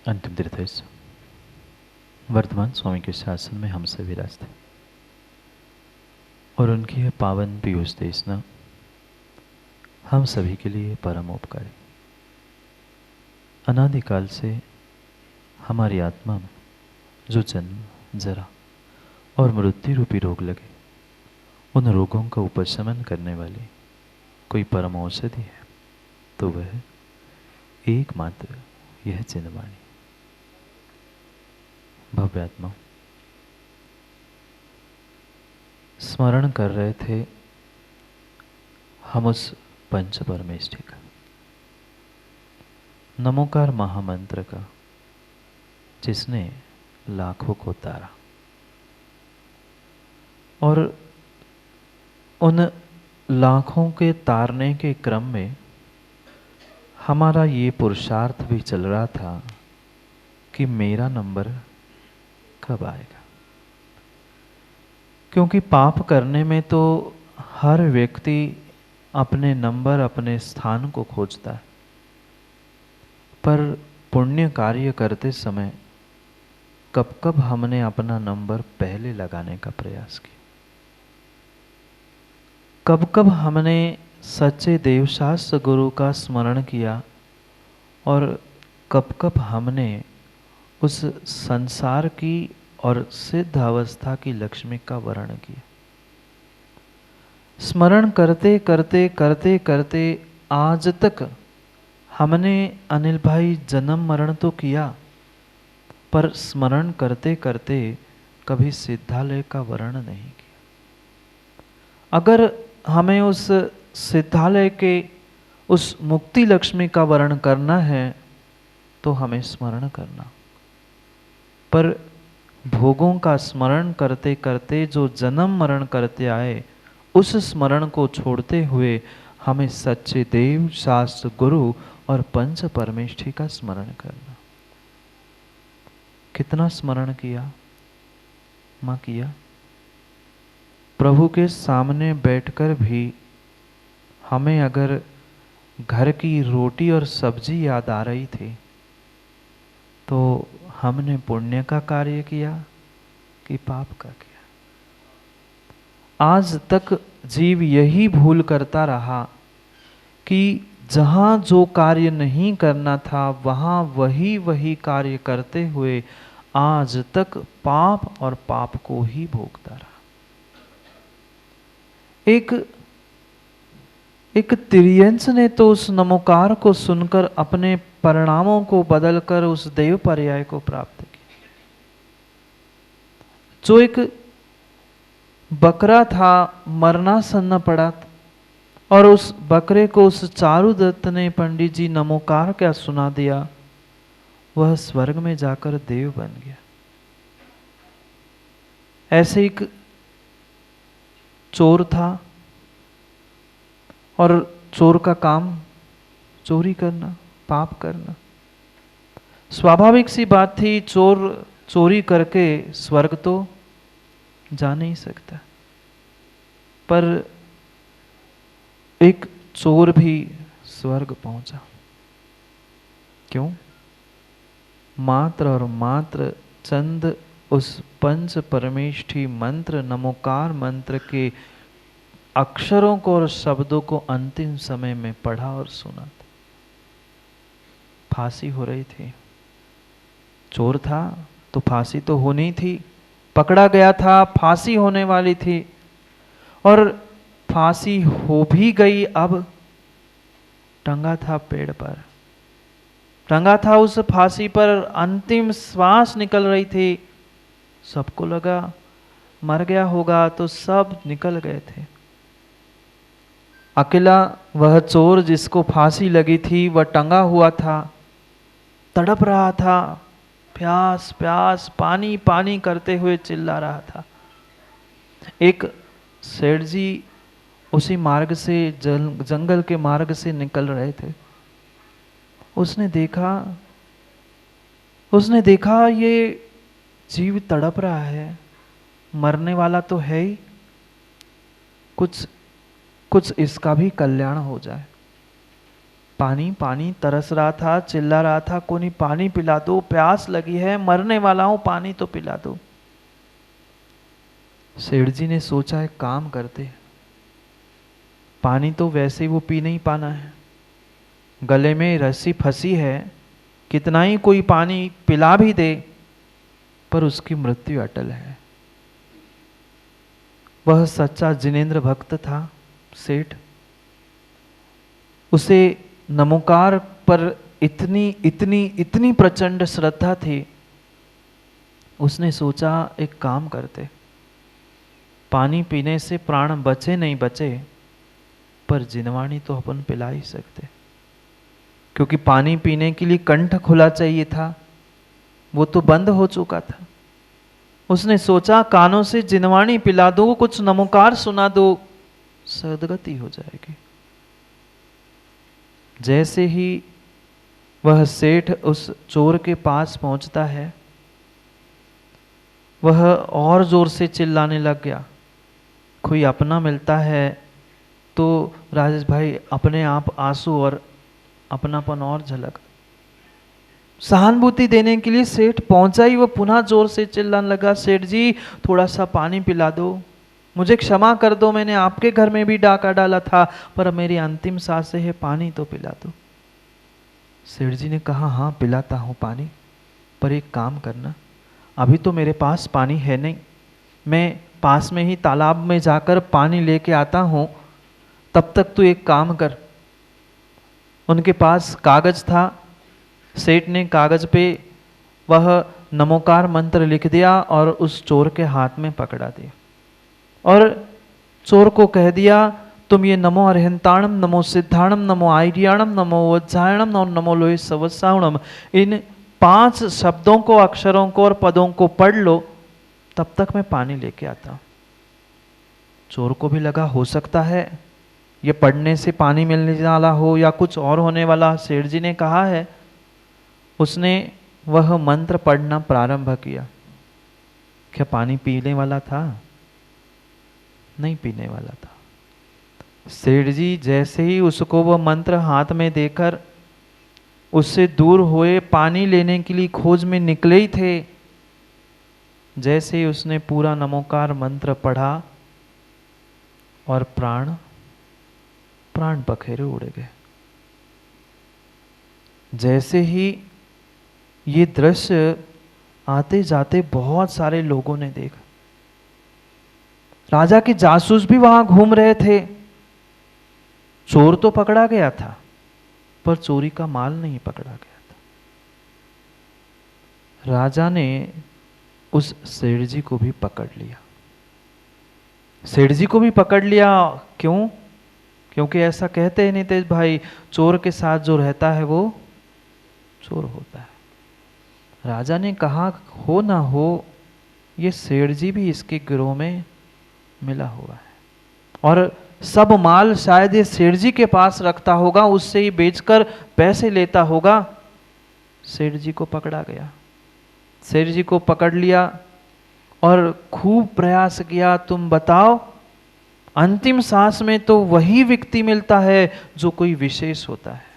अंतिम तीर्थेश वर्तमान स्वामी के शासन में हम सभी विराजते और उनकी यह पावन पीयूष देशना हम सभी के लिए परम उपकारी। अनादिकाल से हमारी आत्मा में जो जन्म, जरा और मृत्यु रूपी रोग लगे, उन रोगों का उपशमन करने वाली कोई परम औषधि है तो वह एकमात्र यह चिन्हवाणी। भव्यात्मा स्मरण कर रहे थे हम उस पंच परमेष्ठी का, नमोकार महामंत्र का, जिसने लाखों को तारा। और उन लाखों के तारने के क्रम में हमारा ये पुरुषार्थ भी चल रहा था कि मेरा नंबर कब आएगा। क्योंकि पाप करने में तो हर व्यक्ति अपने नंबर, अपने स्थान को खोजता है, पर पुण्य कार्य करते समय कब कब हमने अपना नंबर पहले लगाने का प्रयास किया, कब कब हमने सच्चे देवशास्त्र गुरु का स्मरण किया और कब कब हमने उस संसार की और सिद्ध अवस्था की लक्ष्मी का वर्ण किया। स्मरण करते करते करते करते आज तक हमने अनिल भाई जन्म मरण तो किया, पर स्मरण करते करते कभी सिद्धालय का वर्ण नहीं किया। अगर हमें उस सिद्धालय के उस मुक्ति लक्ष्मी का वर्ण करना है तो हमें स्मरण करना, पर भोगों का स्मरण करते करते जो जन्म मरण करते आए, उस स्मरण को छोड़ते हुए हमें सच्चे देव, शास्त्र, गुरु और पंच परमेष्ठी का स्मरण करना। कितना स्मरण किया मां किया? प्रभु के सामने बैठकर भी हमें अगर घर की रोटी और सब्जी याद आ रही थी तो हमने पुण्य का कार्य किया कि पाप का किया? आज तक जीव यही भूल करता रहा कि जहां जो कार्य नहीं करना था वहां वही वही कार्य करते हुए आज तक पाप और पाप को ही भोगता रहा। एक तिर्यंस ने तो उस नमोकार को सुनकर अपने परिणामों को बदलकर उस देव पर्याय को प्राप्त किया। जो एक बकरा था, मरणासन्न पड़ा और उस बकरे को उस चारुदत्त ने पंडित जी नमोकार क्या सुना दिया, वह स्वर्ग में जाकर देव बन गया। ऐसे एक चोर था और चोर का काम चोरी करना, पाप करना। स्वाभाविक सी बात थी, चोर चोरी करके स्वर्ग तो जा नहीं सकता, पर एक चोर भी स्वर्ग पहुंचा। क्यों? मात्र और मात्र चंद उस पंच परमेष्ठी मंत्र, नमोकार मंत्र के अक्षरों को और शब्दों को अंतिम समय में पढ़ा और सुना था। फांसी हो रही थी, चोर था तो फांसी तो होनी थी, पकड़ा गया था, फांसी होने वाली थी और फांसी हो भी गई। अब टंगा था पेड़ पर, टंगा था उस फांसी पर, अंतिम श्वास निकल रही थी। सबको लगा मर गया होगा, तो सब निकल गए थे। अकेला वह चोर जिसको फांसी लगी थी, वह टंगा हुआ था, तड़प रहा था, प्यास प्यास, पानी पानी करते हुए चिल्ला रहा था। एक सेठ जी उसी मार्ग से, जंगल के मार्ग से निकल रहे थे। उसने देखा ये जीव तड़प रहा है, मरने वाला तो है ही, कुछ इसका भी कल्याण हो जाए। पानी पानी तरस रहा था, चिल्ला रहा था, कोई पानी पिला दो, प्यास लगी है, मरने वाला हूं, पानी तो पिला दो। सेठ जी ने सोचा एक काम करते, पानी तो वैसे ही वो पी नहीं पाना है, गले में रस्सी फंसी है, कितना ही कोई पानी पिला भी दे पर उसकी मृत्यु अटल है। वह सच्चा जिनेंद्र भक्त था सेठ। उसे नमोकार पर इतनी इतनी इतनी प्रचंड श्रद्धा थी, उसने सोचा एक काम करते, पानी पीने से प्राण बचे नहीं बचे पर जिनवाणी तो अपन पिला ही सकते, क्योंकि पानी पीने के लिए कंठ खुला चाहिए था, वो तो बंद हो चुका था। उसने सोचा कानों से जिनवाणी पिला दो, कुछ नमोकार सुना दो, सदगति हो जाएगी। जैसे ही वह सेठ उस चोर के पास पहुंचता है, वह और जोर से चिल्लाने लग गया। कोई अपना मिलता है तो राजेश भाई अपने आप आंसू और अपनापन और झलक, सहानुभूति देने के लिए सेठ पहुंचा ही, वह पुनः जोर से चिल्लाने लगा, सेठ जी थोड़ा सा पानी पिला दो, मुझे क्षमा कर दो, मैंने आपके घर में भी डाका डाला था, पर मेरी अंतिम सांसें है, पानी तो पिला दो। सेठ जी ने कहा हाँ पिलाता हूँ पानी, पर एक काम करना, अभी तो मेरे पास पानी है नहीं, मैं पास में ही तालाब में जाकर पानी लेके आता हूँ, तब तक तू एक काम कर। उनके पास कागज था, सेठ ने कागज पे वह नमोकार मंत्र लिख दिया और उस चोर के हाथ में पकड़ा दिया और चोर को कह दिया तुम ये नमो अरहंताणम, नमो सिद्धाणम, नमो आर्याणम, नमो वज्जायणम और नमो लोहे सवसावणम, इन 5 शब्दों को, अक्षरों को और पदों को पढ़ लो, तब तक मैं पानी लेके आता हूं। चोर को भी लगा हो सकता है ये पढ़ने से पानी मिलने वाला हो या कुछ और होने वाला, सेठ जी ने कहा है। उसने वह मंत्र पढ़ना प्रारंभ किया। क्या पानी पीने वाला था? नहीं पीने वाला था। सेठ जी जैसे ही उसको वह मंत्र हाथ में देकर उससे दूर हुए, पानी लेने के लिए खोज में निकले ही थे, जैसे ही उसने पूरा नमोकार मंत्र पढ़ा और प्राण पखेरु उड़ गए। जैसे ही ये दृश्य आते जाते बहुत सारे लोगों ने देखा। राजा के जासूस भी वहां घूम रहे थे। चोर तो पकड़ा गया था पर चोरी का माल नहीं पकड़ा गया था। राजा ने उस सेठ जी को भी पकड़ लिया। सेठ जी को भी पकड़ लिया। क्यों? क्योंकि ऐसा कहते हैं नितेश भाई, चोर के साथ जो रहता है वो चोर होता है। राजा ने कहा हो ना हो ये सेठ जी भी इसके गिरोह में मिला हुआ है और सब माल शायद ये सेठ जी के पास रखता होगा, उससे ही बेचकर पैसे लेता होगा। सेठ जी को पकड़ा गया। सेठ जी को पकड़ लिया और खूब प्रयास किया, तुम बताओ अंतिम सांस में तो वही व्यक्ति मिलता है जो कोई विशेष होता है।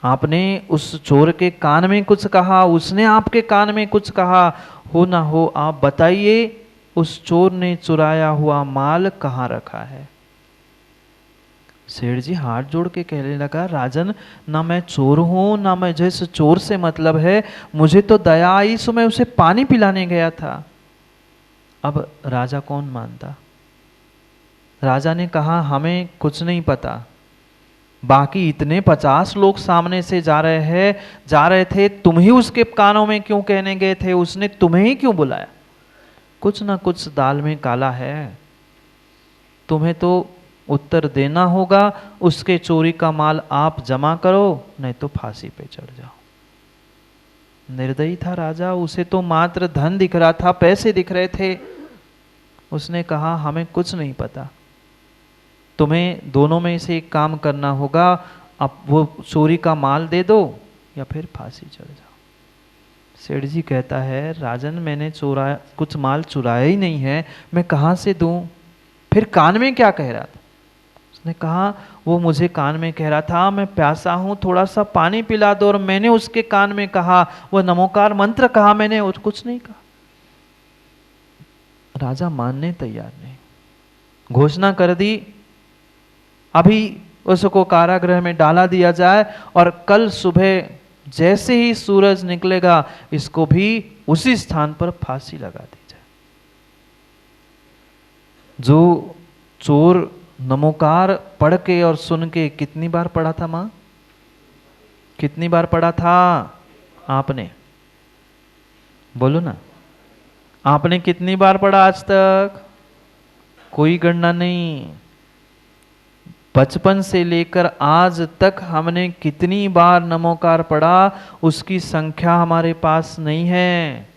आपने उस चोर के कान में कुछ कहा, उसने आपके कान में कुछ कहा, हो ना हो आप बताइए उस चोर ने चुराया हुआ माल कहाँ रखा है। सेठ जी हाथ जोड़ के कहने लगा, राजन ना मैं चोर हूं ना मैं जैसे चोर से मतलब है, मुझे तो दया आई सो मैं उसे पानी पिलाने गया था। अब राजा कौन मानता? राजा ने कहा हमें कुछ नहीं पता, बाकी इतने 50 लोग सामने से जा रहे थे, तुम ही उसके कानों में क्यों कहने गए थे? उसने तुम्हें ही क्यों बुलाया? कुछ ना कुछ दाल में काला है, तुम्हें तो उत्तर देना होगा। उसके चोरी का माल आप जमा करो, नहीं तो फांसी पे चढ़ जाओ। निर्दयी था राजा, उसे तो मात्र धन दिख रहा था, पैसे दिख रहे थे। उसने कहा हमें कुछ नहीं पता, तुम्हें दोनों में से एक काम करना होगा, अब वो चोरी का माल दे दो या फिर फांसी चढ़ जाओ। सेठ जी कहता है राजन मैंने कुछ माल चुराया ही नहीं है, मैं कहाँ से दूं? फिर कान में क्या कह रहा था? उसने कहा वो मुझे कान में कह रहा था मैं प्यासा हूं, थोड़ा सा पानी पिला दो, और मैंने उसके कान में कहा, वो नमोकार मंत्र कहा मैंने, और कुछ नहीं कहा। राजा मानने तैयार नहीं, घोषणा कर दी अभी उसको कारागृह में डाला दिया जाए, और कल सुबह जैसे ही सूरज निकलेगा इसको भी उसी स्थान पर फांसी लगा दी जाए। जो चोर नमोकार पढ़ के और सुन के कितनी बार पढ़ा था मां? कितनी बार पढ़ा था आपने? बोलो ना, आपने कितनी बार पढ़ा आज तक? कोई गणना नहीं। बचपन से लेकर आज तक हमने कितनी बार नमोकार पढ़ा उसकी संख्या हमारे पास नहीं है।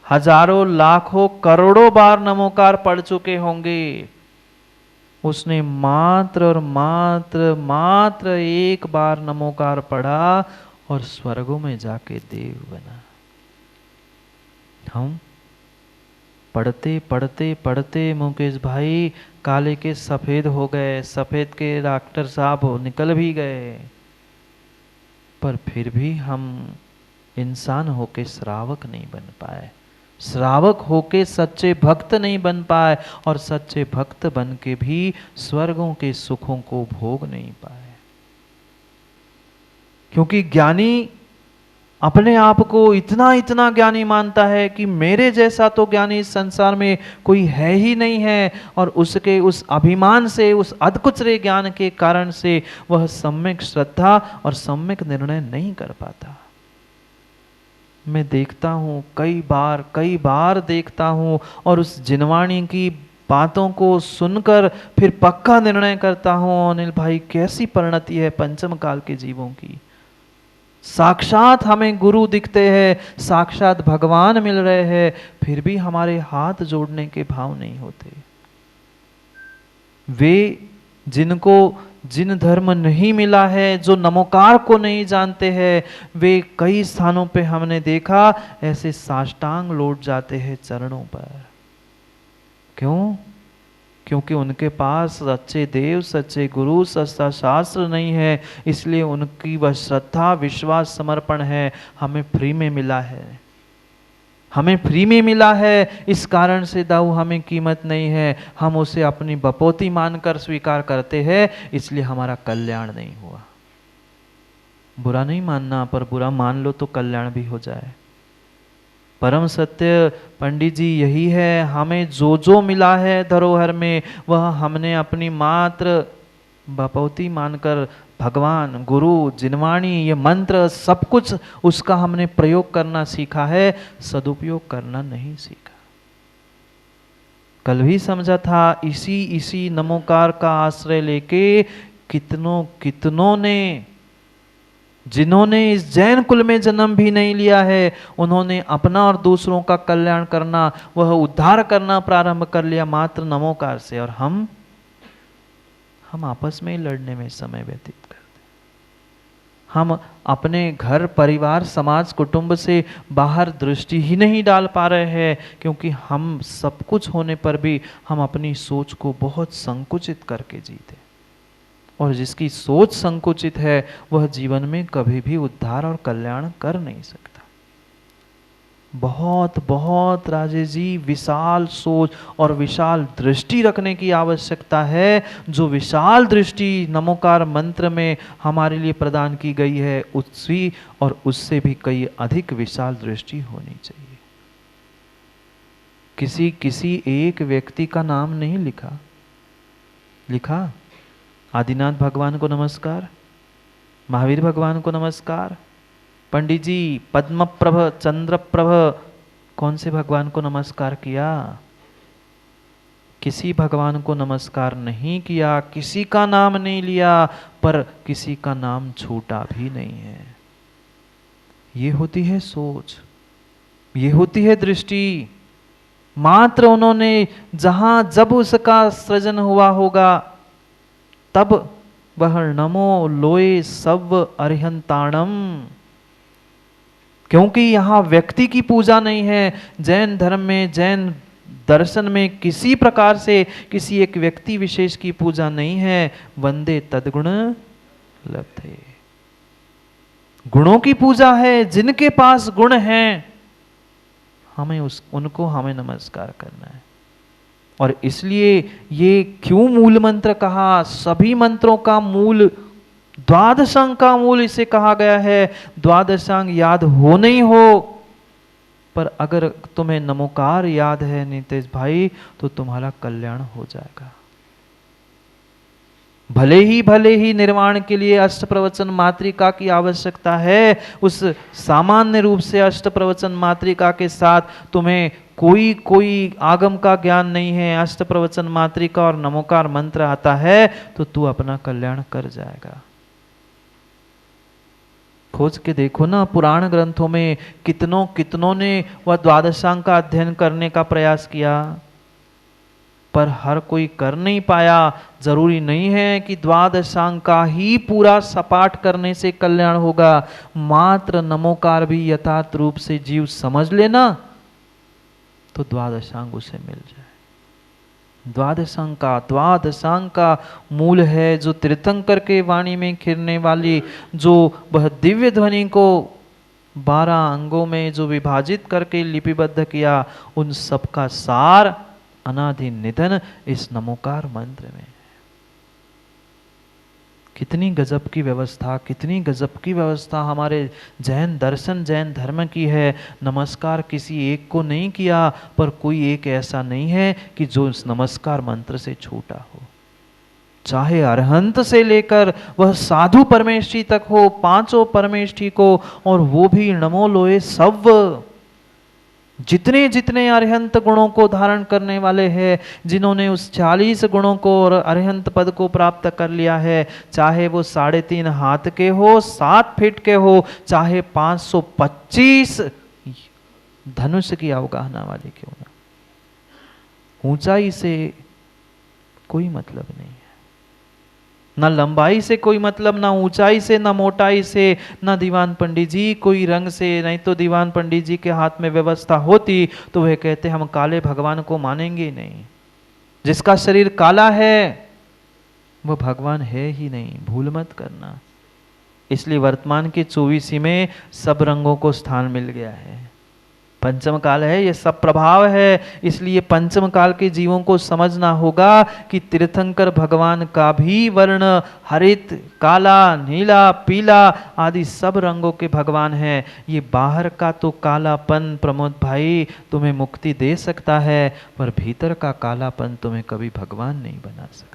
हजारों लाखों करोड़ों बार नमोकार पढ़ चुके होंगे। उसने मात्र और मात्र एक बार नमोकार पढ़ा और स्वर्गों में जाके देव बना। हम पढ़ते पढ़ते पढ़ते मुकेश भाई काले के सफेद हो गए, सफेद के डॉक्टर साहब निकल भी गए, पर फिर भी हम इंसान होके श्रावक नहीं बन पाए, श्रावक होके सच्चे भक्त नहीं बन पाए, और सच्चे भक्त बन के भी स्वर्गों के सुखों को भोग नहीं पाए। क्योंकि ज्ञानी अपने आप को इतना ज्ञानी मानता है कि मेरे जैसा तो ज्ञानी इस संसार में कोई है ही नहीं है, और उसके उस अभिमान से, उस अधकुचरे ज्ञान के कारण से वह सम्यक श्रद्धा और सम्यक निर्णय नहीं कर पाता। मैं देखता हूँ कई बार देखता हूँ, और उस जिनवाणी की बातों को सुनकर फिर पक्का निर्णय करता हूँ अनिल भाई कैसी परिणति है पंचम काल के जीवों की। साक्षात हमें गुरु दिखते हैं, साक्षात भगवान मिल रहे हैं, फिर भी हमारे हाथ जोड़ने के भाव नहीं होते। वे जिनको जिन धर्म नहीं मिला है, जो नमोकार को नहीं जानते हैं, वे कई स्थानों पे हमने देखा ऐसे साष्टांग लौट जाते हैं चरणों पर। क्यों? क्योंकि उनके पास सच्चे देव, सच्चे गुरु, सच्चा शास्त्र नहीं है, इसलिए उनकी वह श्रद्धा, विश्वास, समर्पण है हमें फ्री में मिला है, हमें फ्री में मिला है, इस कारण से दाऊ हमें कीमत नहीं है, हम उसे अपनी बपौती मानकर स्वीकार करते हैं, इसलिए हमारा कल्याण नहीं हुआ। बुरा नहीं मानना, पर बुरा मान लो तो कल्याण भी हो जाए। परम सत्य पंडित जी यही है, हमें जो जो मिला है धरोहर में वह हमने अपनी मात्र बपौती मानकर भगवान, गुरु, जिनवाणी, ये मंत्र सब कुछ उसका हमने प्रयोग करना सीखा है, सदुपयोग करना नहीं सीखा। कल भी समझा था, इसी नमोकार का आश्रय लेके कितनों ने, जिन्होंने इस जैन कुल में जन्म भी नहीं लिया है, उन्होंने अपना और दूसरों का कल्याण करना, वह उद्धार करना प्रारंभ कर लिया मात्र नमोकार से। और हम आपस में ही लड़ने में समय व्यतीत करते। हम अपने घर, परिवार, समाज, कुटुंब से बाहर दृष्टि ही नहीं डाल पा रहे हैं, क्योंकि हम सब कुछ होने पर भी हम अपनी सोच को बहुत संकुचित करके जीते, और जिसकी सोच संकुचित है वह जीवन में कभी भी उद्धार और कल्याण कर नहीं सकता। बहुत राजेश जी विशाल सोच और विशाल दृष्टि रखने की आवश्यकता है। जो विशाल दृष्टि नमोकार मंत्र में हमारे लिए प्रदान की गई है, उसी और उससे भी कई अधिक विशाल दृष्टि होनी चाहिए। किसी एक व्यक्ति का नाम नहीं लिखा। आदिनाथ भगवान को नमस्कार, महावीर भगवान को नमस्कार, पंडित जी पद्मप्रभ, चंद्रप्रभ, कौन से भगवान को नमस्कार किया? किसी भगवान को नमस्कार नहीं किया, किसी का नाम नहीं लिया, पर किसी का नाम छूटा भी नहीं है। ये होती है सोच, ये होती है दृष्टि। मात्र उन्होंने जहां जब उसका सृजन हुआ होगा तब वह नमो लोए सव अरिहंताणम, क्योंकि यहां व्यक्ति की पूजा नहीं है। जैन धर्म में, जैन दर्शन में किसी प्रकार से किसी एक व्यक्ति विशेष की पूजा नहीं है। वंदे तद्गुण लब्धे, गुणों की पूजा है। जिनके पास गुण हैं हमें उनको हमें नमस्कार करना है। और इसलिए ये क्यों मूल मंत्र कहा, सभी मंत्रों का मूल, द्वादशांग का मूल इसे कहा गया है। द्वादशांग याद हो नहीं हो, पर अगर तुम्हें नमोकार याद है नितेश भाई, तो तुम्हारा कल्याण हो जाएगा। भले ही निर्वाण के लिए अष्ट प्रवचन मातृका की आवश्यकता है, उस सामान्य रूप से अष्ट प्रवचन मातृका के साथ तुम्हें कोई आगम का ज्ञान नहीं है, अष्ट प्रवचन मातृका और नमोकार मंत्र आता है, तो तू अपना कल्याण कर जाएगा। खोज के देखो ना, पुराण ग्रंथों में कितनों ने वह द्वादशांग का अध्ययन करने का प्रयास किया, पर हर कोई कर नहीं पाया। जरूरी नहीं है कि द्वादशांग का ही पूरा सपाट करने से कल्याण होगा। मात्र नमोकार भी यथार्थ रूप से जीव समझ लेना तो द्वादशांग उसे मिल जाए। द्वादशांग का मूल है जो तीर्थंकर के वाणी में खिरने वाली, जो वह दिव्य ध्वनि को 12 अंगों में जो विभाजित करके लिपिबद्ध किया, उन सबका सार अनादि निधन इस नमोकार मंत्र में। कितनी गजब की व्यवस्था हमारे जैन दर्शन, जैन धर्म की है। नमस्कार किसी एक को नहीं किया, पर कोई एक ऐसा नहीं है कि जो इस नमस्कार मंत्र से छूटा हो। चाहे अरहंत से लेकर वह साधु परमेष्ठी तक हो, 5 परमेष्ठी को, और वो भी नमो लोए सव, जितने अरिहंत गुणों को धारण करने वाले हैं, जिन्होंने उस 40 गुणों को और अरिहंत पद को प्राप्त कर लिया है, चाहे वो 3.5 हाथ के हो, 7 फीट के हो, चाहे 525 धनुष की अवगाहना वाले क्यों ना, ऊंचाई से कोई मतलब नहीं है, ना लंबाई से कोई मतलब, ना ऊंचाई से, ना मोटाई से, ना दीवान पंडित जी कोई रंग से। नहीं तो दीवान पंडित जी के हाथ में व्यवस्था होती तो वह कहते हम काले भगवान को मानेंगे नहीं। जिसका शरीर काला है वह भगवान है ही नहीं, भूल मत करना। इसलिए वर्तमान के 24 में सब रंगों को स्थान मिल गया है। पंचम काल है, ये सब प्रभाव है। इसलिए पंचम काल के जीवों को समझना होगा कि तीर्थंकर भगवान का भी वर्ण हरित, काला, नीला, पीला आदि सब रंगों के भगवान हैं। ये बाहर का तो कालापन प्रमोद भाई तुम्हें मुक्ति दे सकता है, पर भीतर का कालापन तुम्हें कभी भगवान नहीं बना सकता।